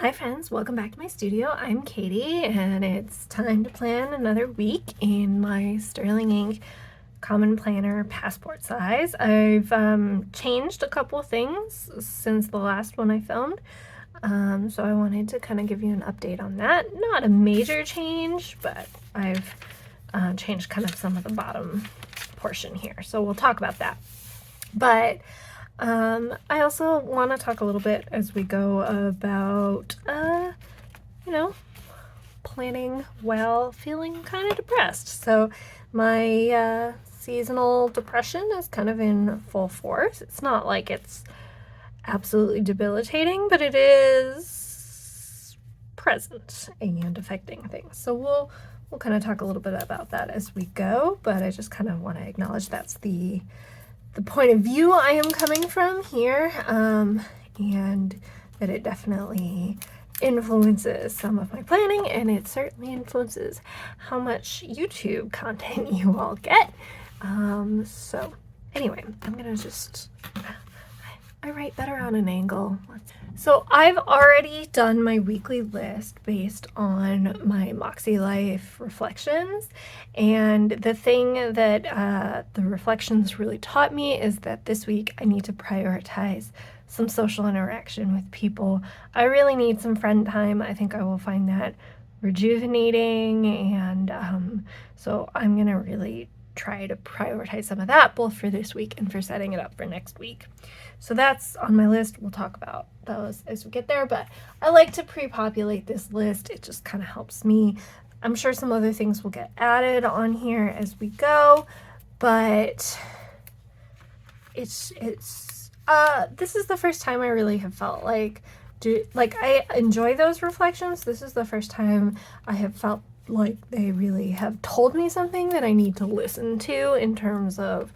Hi friends, welcome back to my studio. I'm Katie and it's time to plan another week in my Sterling Ink Common Planner passport size. I've changed a couple things since the last one I filmed, so I wanted to kind of give you an update on that. Not a major change, but I've changed kind of some of the bottom portion here, so we'll talk about that. But I also want to talk a little bit as we go about, planning while feeling kind of depressed. So my seasonal depression is kind of in full force. It's not like it's absolutely debilitating, but it is present and affecting things. So we'll kind of talk a little bit about that as we go, but I just kind of want to acknowledge that's the point of view I am coming from here, and that it definitely influences some of my planning, and it certainly influences how much YouTube content you all get. So anyway, I'm gonna just, I write better on an angle. So I've already done my weekly list based on my MakseLife reflections, and the thing that the reflections really taught me is that this week I need to prioritize some social interaction with people. I really need some friend time. I think I will find that rejuvenating, and so I'm gonna really try to prioritize some of that both for this week and for setting it up for next week. So that's on my list. We'll talk about those as we get there, but I like to pre-populate this list. It just kind of helps me. I'm sure some other things will get added on here as we go, but this is the first time I really have felt like I enjoy those reflections. This is the first time I have felt like they really have told me something that I need to listen to in terms of,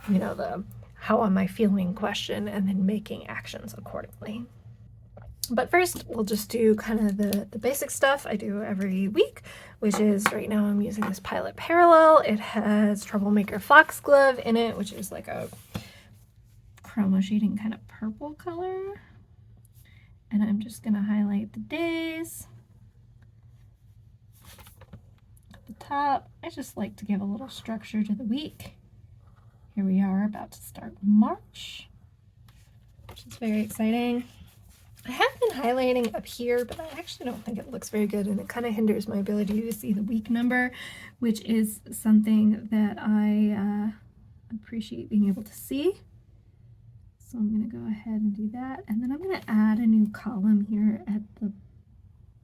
the how am I feeling question, and then making actions accordingly. But first, we'll just do kind of the basic stuff I do every week, which is right now I'm using this Pilot Parallel. It has Troublemaker Foxglove in it, which is like a chroma shading kind of purple color. And I'm just gonna highlight the days. At the top, I just like to give a little structure to the week. Here we are about to start March, which is very exciting. I have been highlighting up here, but I actually don't think it looks very good, and it kind of hinders my ability to see the week number, which is something that I appreciate being able to see. So I'm going to go ahead and do that, and then I'm going to add a new column here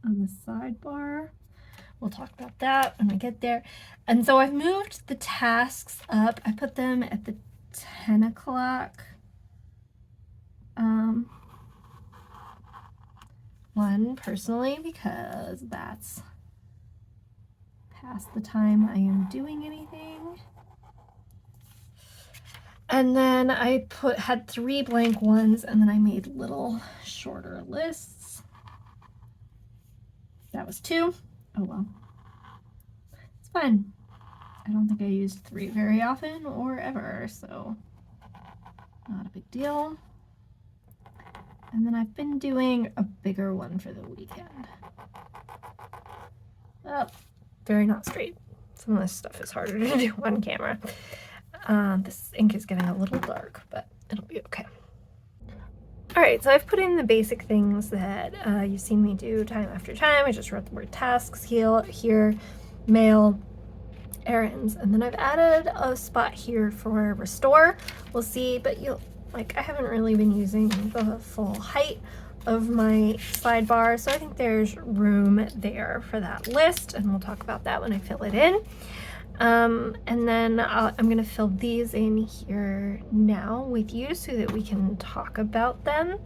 on the sidebar. We'll talk about that when I get there. And so I've moved the tasks up. I put them at the 10 o'clock one personally, because that's past the time I am doing anything. And then I had 3 blank ones, and then I made little shorter lists. That was 2. Oh well. It's fine. I don't think I used 3 very often or ever, so not a big deal. And then I've been doing a bigger one for the weekend. Oh, very not straight. Some of this stuff is harder to do on camera. This ink is getting a little dark, but it'll be okay. Alright, so I've put in the basic things that you've seen me do time after time. I just wrote the word tasks here, mail, errands, and then I've added a spot here for restore. We'll see, but I haven't really been using the full height of my sidebar, so I think there's room there for that list, and we'll talk about that when I fill it in. And then I'm going to fill these in here now with you so that we can talk about them.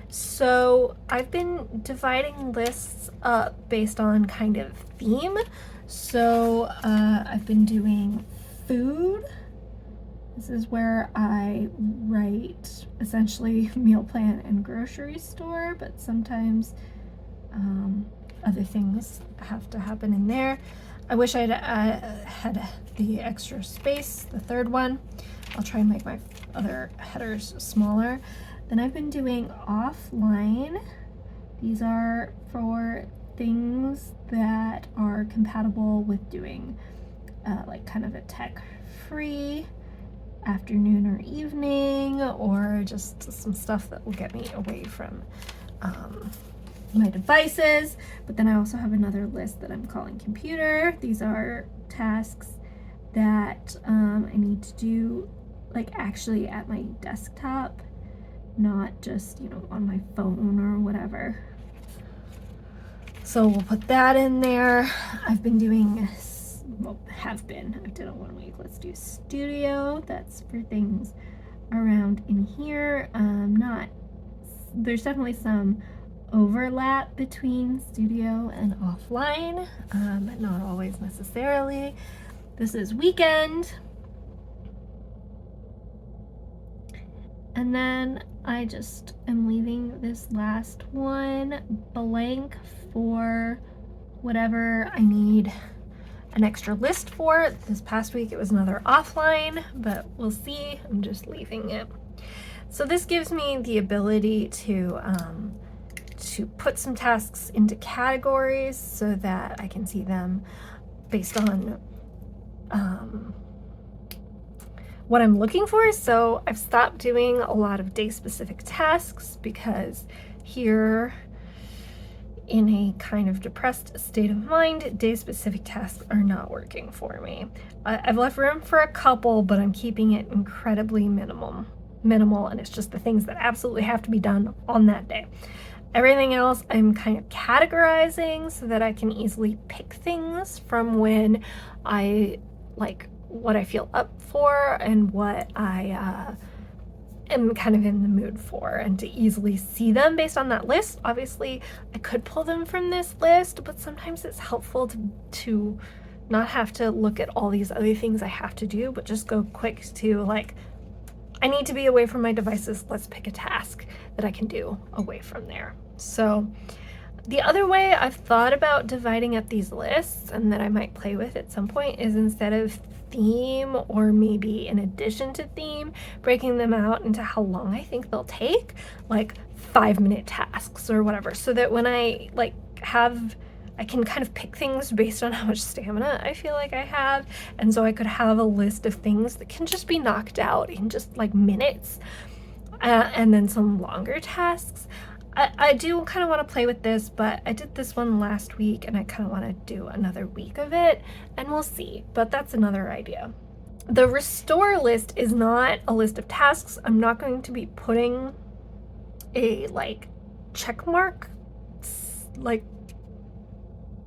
So I've been dividing lists up based on kind of theme. So I've been doing food. This is where I write essentially meal plan and grocery store, but sometimes other things have to happen in there. I wish I'd had the extra space, the third one. I'll try and make my other headers smaller. Then I've been doing offline These are for things that are compatible with doing like kind of a tech-free afternoon or evening, or just some stuff that will get me away from my devices. But then I also have another list that I'm calling computer. These are tasks that I need to do like actually at my desktop, not just, you know, on my phone or whatever. So we'll put that in there. I've been doing, well, have been, I've done it 1 week. Let's do studio. That's for things around in here. There's definitely some overlap between studio and offline, but not always necessarily. This is weekend. And then I just am leaving this last one blank for whatever I need an extra list for. This past week it was another offline, but we'll see. I'm just leaving it. So this gives me the ability to put some tasks into categories so that I can see them based on what I'm looking for. So I've stopped doing a lot of day-specific tasks because here, in a kind of depressed state of mind, day-specific tasks are not working for me. I've left room for a couple, but I'm keeping it incredibly minimal, and it's just the things that absolutely have to be done on that day. Everything else I'm kind of categorizing so that I can easily pick things from when I like what I feel up for and what I am kind of in the mood for, and to easily see them based on that list. Obviously, I could pull them from this list, but sometimes it's helpful to not have to look at all these other things I have to do, but just go quick to like, I need to be away from my devices. Let's pick a task that I can do away from there. So the other way I've thought about dividing up these lists, and that I might play with at some point, is instead of theme, or maybe in addition to theme, breaking them out into how long I think they'll take, like 5-minute tasks or whatever, so that when I like I can kind of pick things based on how much stamina I feel like I have. And so I could have a list of things that can just be knocked out in just like minutes, and then some longer tasks. I do kind of want to play with this, but I did this one last week and I kind of want to do another week of it, and we'll see. But that's another idea. The restore list is not a list of tasks. I'm not going to be putting a like check mark like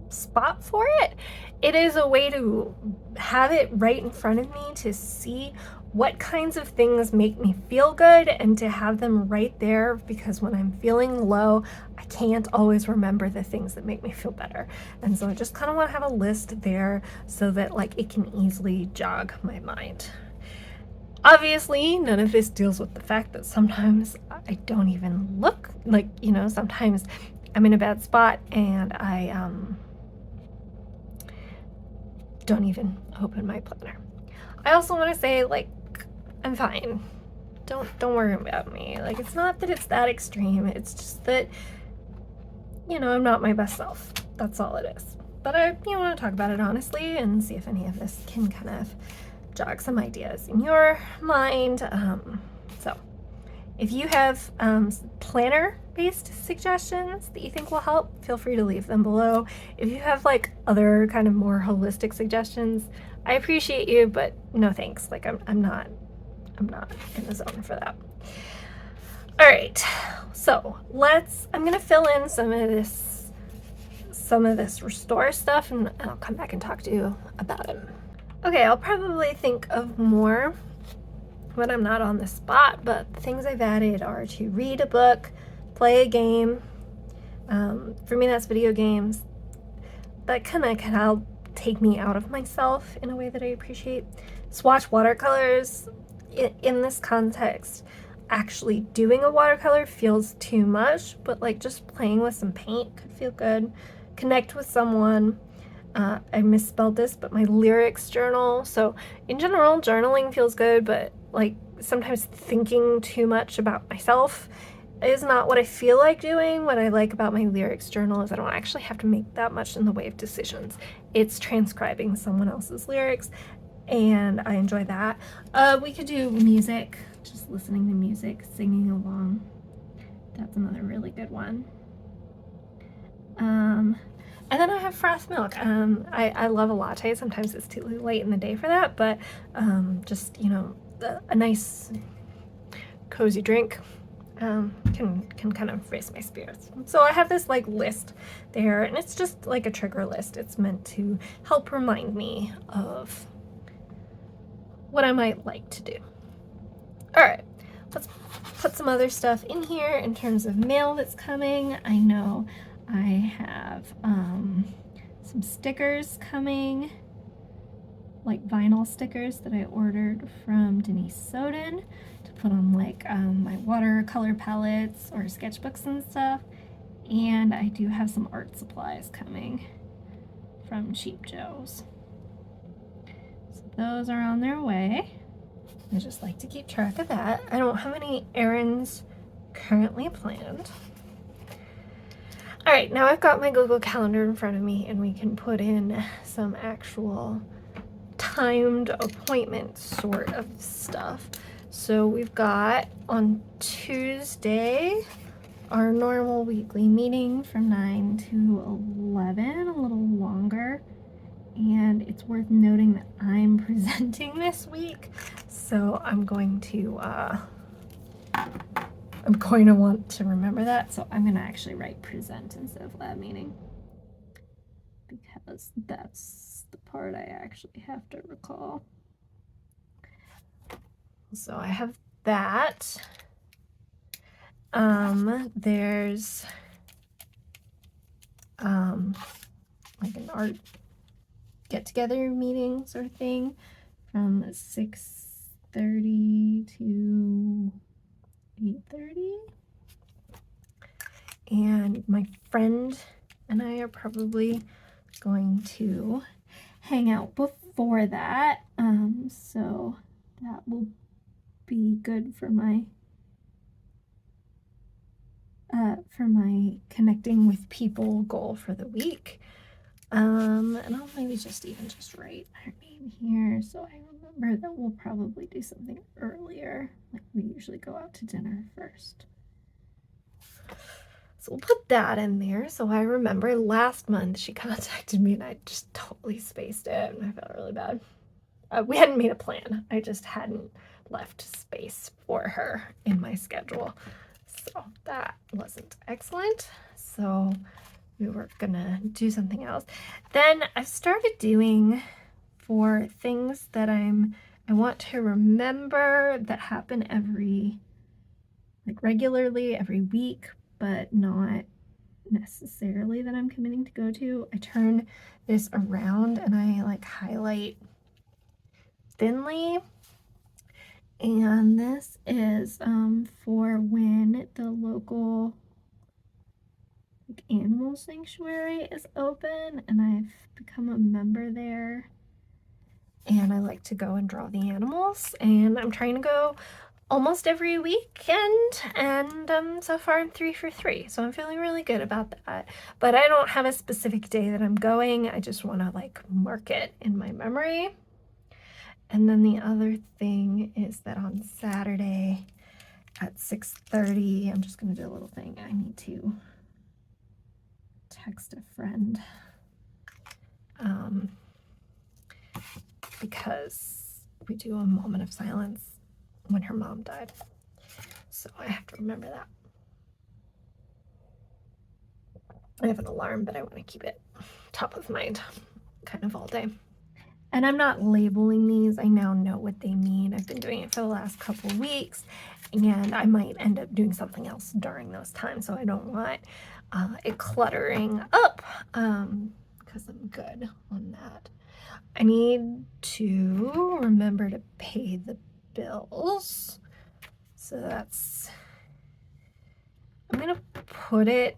spot for it. It is a way to have it right in front of me to see what kinds of things make me feel good, and to have them right there, because when I'm feeling low, I can't always remember the things that make me feel better. And so I just kind of want to have a list there so that like it can easily jog my mind. Obviously, none of this deals with the fact that sometimes I don't even look, like, you know, sometimes I'm in a bad spot and I don't even open my planner. I also want to say, like, I'm fine. Don't worry about me. Like, it's not that it's that extreme. It's just that, you know, I'm not my best self. That's all it is. But I want to talk about it honestly and see if any of this can kind of jog some ideas in your mind. So if you have planner-based suggestions that you think will help, feel free to leave them below. If you have like other kind of more holistic suggestions, I appreciate you, but no thanks. Like I'm not in the zone for that. All right, so I'm gonna fill in some of this restore stuff, and I'll come back and talk to you about it. Okay, I'll probably think of more when I'm not on the spot, but the things I've added are to read a book, play a game. For me, that's video games. That kind of can help take me out of myself in a way that I appreciate. Swatch watercolors. In this context, actually doing a watercolor feels too much, but like just playing with some paint could feel good. Connect with someone. I misspelled this, but my lyrics journal. So in general, journaling feels good, but like sometimes thinking too much about myself is not what I feel like doing. What I like about my lyrics journal is I don't actually have to make that much in the way of decisions. It's transcribing someone else's lyrics, and I enjoy that. We could do music, just listening to music, singing along. That's another really good one. And then I have frost milk. I love a latte. Sometimes it's too late in the day for that, but just, you know, a nice cozy drink can kind of raise my spirits. So I have this like list there, and it's just like a trigger list. It's meant to help remind me of what I might like to do. All right, let's put some other stuff in here in terms of mail that's coming. I know I have some stickers coming, like vinyl stickers that I ordered from Denise Soden to put on like my watercolor palettes or sketchbooks and stuff. And I do have some art supplies coming from Cheap Joe's. So those are on their way. I just like to keep track of that. I don't have any errands currently planned. All right, now I've got my Google Calendar in front of me, and we can put in some actual timed appointment sort of stuff. So we've got on Tuesday our normal weekly meeting from 9 to 11, a little longer. And it's worth noting that I'm presenting this week, so I'm going to want to remember that. So I'm going to actually write present instead of lab meeting, because that's the part I actually have to recall. So I have that. There's like an art get-together meeting sort of thing from 6:30 to 8:30. And my friend and I are probably going to hang out before that. So that will be good for my connecting with people goal for the week. And I'll maybe just write her name here so I remember that we'll probably do something earlier. Like we usually go out to dinner first. So we'll put that in there so I remember. Last month she contacted me and I just totally spaced it and I felt really bad. We hadn't made a plan. I just hadn't left space for her in my schedule. So that wasn't excellent. So we were gonna do something else. Then I've started doing for things that I want to remember that happen regularly every week, but not necessarily that I'm committing to go to. I turn this around and I like highlight thinly. And this is for when the local animal sanctuary is open, and I've become a member there. And I like to go and draw the animals, and I'm trying to go almost every weekend, and so far I'm 3 for 3, so I'm feeling really good about that. But I don't have a specific day that I'm going. I just want to like mark it in my memory. And then the other thing is that on Saturday at 6:30, I'm just going to do a little thing. I need to text a friend because we do a moment of silence when her mom died. So I have to remember that. I have an alarm, but I want to keep it top of mind kind of all day. And I'm not labeling these. I now know what they mean. I've been doing it for the last couple of weeks, and I might end up doing something else during those times. So I don't want it cluttering up because I'm good on that. I need to remember to pay the bills. So that's, I'm going to put it,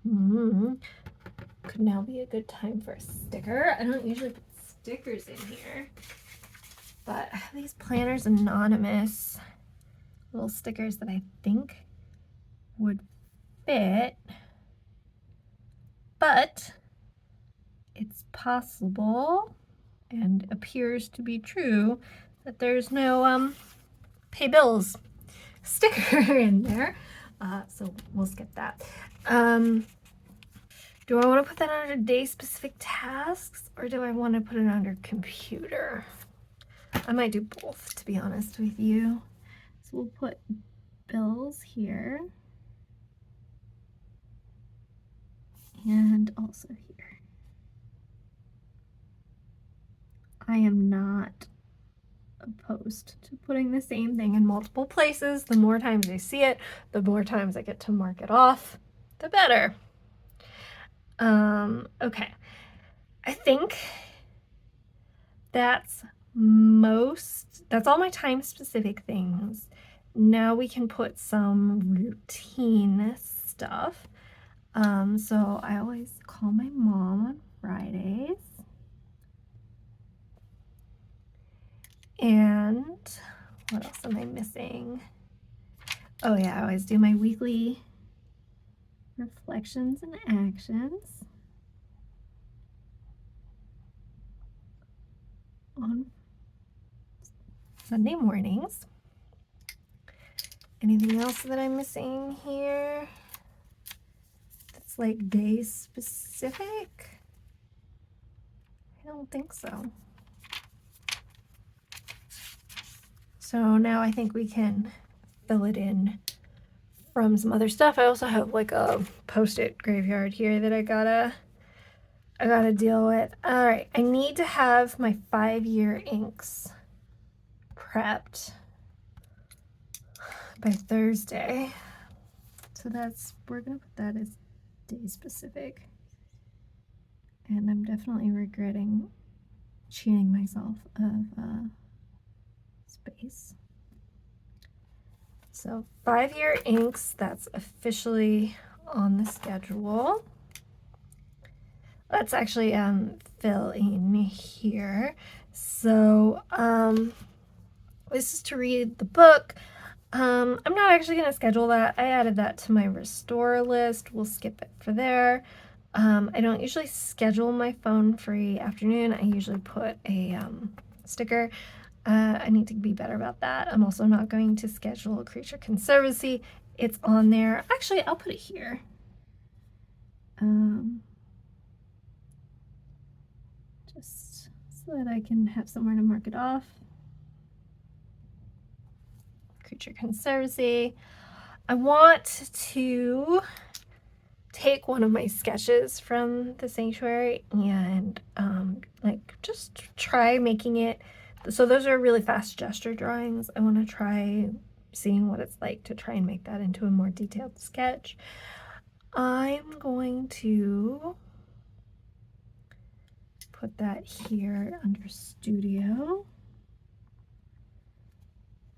could now be a good time for a sticker. I don't usually put stickers in here, but I have these Planners Anonymous little stickers that I think would fit, but it's possible and appears to be true that there's no pay bills sticker in there. So we'll skip that. Do I want to put that under day specific tasks or do I want to put it under computer? I might do both, to be honest with you. So we'll put bills here and also here. I am not opposed to putting the same thing in multiple places. The more times I see it, the more times I get to mark it off, the better. Okay. I think that's all my time specific things. Now we can put some routine stuff. So I always call my mom on Fridays. And what else am I missing? Oh yeah, I always do my weekly reflections and actions on Sunday mornings. Anything else that I'm missing here that's like day specific? I don't think so. So now I think we can fill it in from some other stuff. I also have like a post-it graveyard here that I gotta deal with. All right, I need to have my 5-year inks prepped by Thursday. So we're gonna put that as day specific. And I'm definitely regretting cheating myself of space. So 5-year inks, that's officially on the schedule. Let's actually fill in here. So this is to read the book. I'm not actually going to schedule that. I added that to my restore list. We'll skip it for there. I don't usually schedule my phone free afternoon. I usually put a sticker. I need to be better about that. I'm also not going to schedule Creature Conservancy. It's on there. Actually, I'll put it here. Just so that I can have somewhere to mark it off. Creature Conservancy. I want to take one of my sketches from the sanctuary and like just try making it. So those are really fast gesture drawings. I want to try seeing what it's like to try and make that into a more detailed sketch. I'm going to put that here under studio.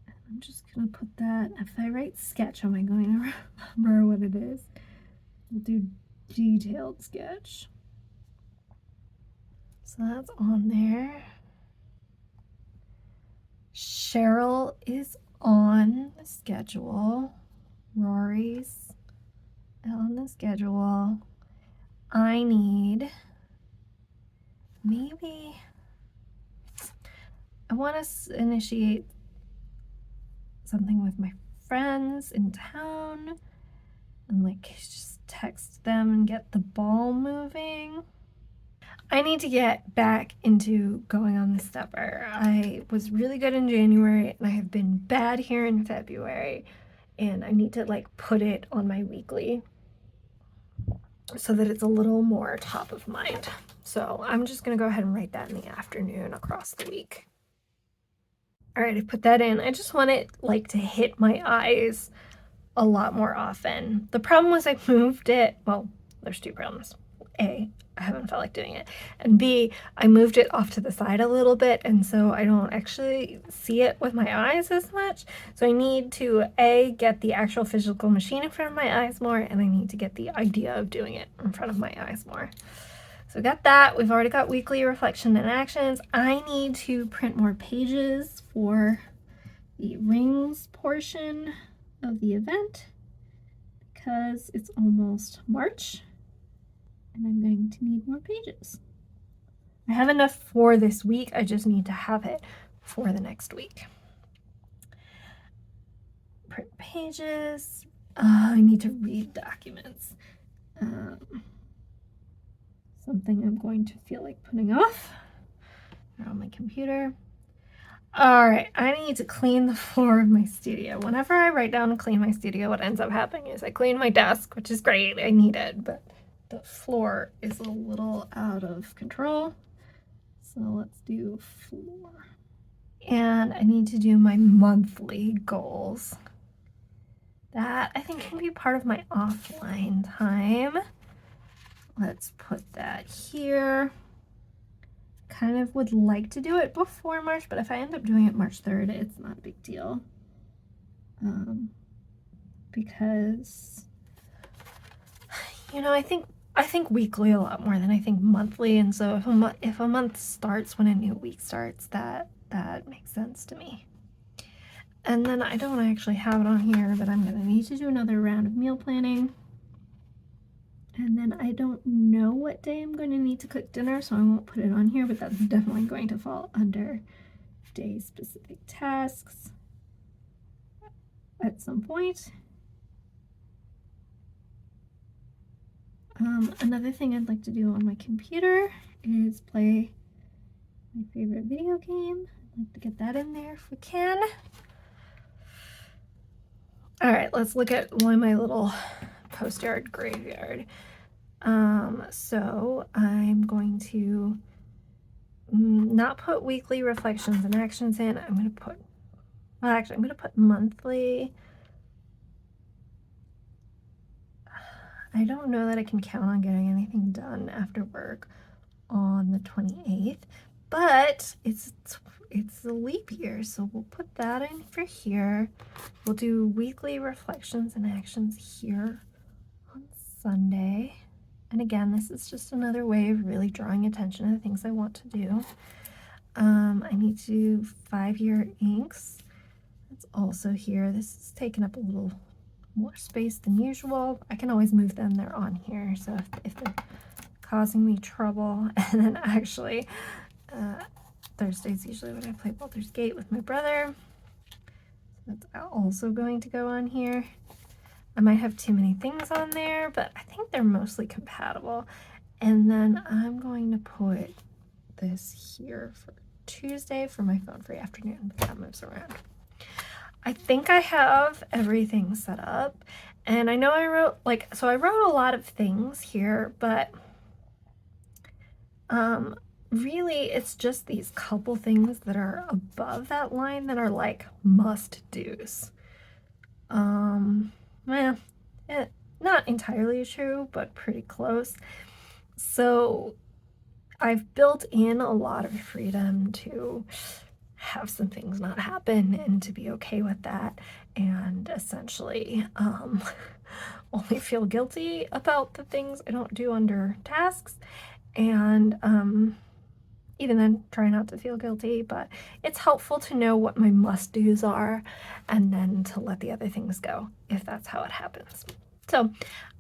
I'm just gonna put that, if I write sketch, am I going to remember what it is? We'll do detailed sketch. So that's on there. Cheryl is on the schedule. Rory's on the schedule. I need I want to initiate something with my friends in town and like just text them and get the ball moving. I need to get back into going on the stepper. I was really good in January and I have been bad here in February, and I need to like put it on my weekly so that it's a little more top of mind. So I'm just gonna go ahead and write that in the afternoon across the week. All right, I put that in. I just want it like to hit my eyes a lot more often. The problem was I moved it, well, there's two problems. A, I haven't felt like doing it. And B, I moved it off to the side a little bit, and so I don't actually see it with my eyes as much. So I need to A, get the actual physical machine in front of my eyes more, and I need to get the idea of doing it in front of my eyes more. So we got that. We've already got weekly reflection and actions. I need to print more pages for the rings portion of the event because it's almost March and I'm going to need more pages. I have enough for this week, I just need to have it for the next week. Print pages. I need to read documents. Something I'm going to feel like putting off. They're on my computer. All right, I need to clean the floor of my studio. Whenever I write down and clean my studio, what ends up happening is I clean my desk, which is great, I need it, but the floor is a little out of control. So let's do floor. And I need to do my monthly goals. That I think can be part of my offline time. Let's put that here. Kind of would like to do it before March, but if I end up doing it March 3rd, it's not a big deal. Because, you know, I think weekly a lot more than I think monthly, and so if a month starts when a new week starts, that makes sense to me. And then I don't actually have it on here, but I'm gonna need to do another round of meal planning. And then I don't know what day I'm going to need to cook dinner, so I won't put it on here, but that's definitely going to fall under day-specific tasks at some point. Another thing I'd like to do on my computer is play my favorite video game. I'd like to get that in there if we can. All right, let's look at my little post-yard graveyard. So I'm going to not put weekly reflections and actions in. I'm going to put, well, actually, I'm going to put monthly. I don't know that I can count on getting anything done after work on the 28th, but it's a leap year, so we'll put that in for here. We'll do weekly reflections and actions here on Sunday. And again, this is just another way of really drawing attention to the things I want to do. I need to do 5-year inks. That's also here. This is taking up a little more space than usual. I can always move them. They're on here. So if they're causing me trouble, and then actually Thursday's usually when I play Baldur's Gate with my brother. So that's also going to go on here. I might have too many things on there, but I think they're mostly compatible. And then I'm going to put this here for Tuesday for my phone-free afternoon, because that moves around. I think I have everything set up, and I know I wrote a lot of things here, but really it's just these couple things that are above that line that are like must-dos. Well, not entirely true, but pretty close. So I've built in a lot of freedom to have some things not happen and to be okay with that, and essentially only feel guilty about the things I don't do under tasks, and even then try not to feel guilty, but it's helpful to know what my must-dos are and then to let the other things go if that's how it happens. So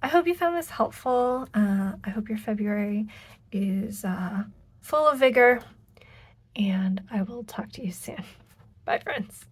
I hope you found this helpful. I hope your February is full of vigor, and I will talk to you soon. Bye, friends.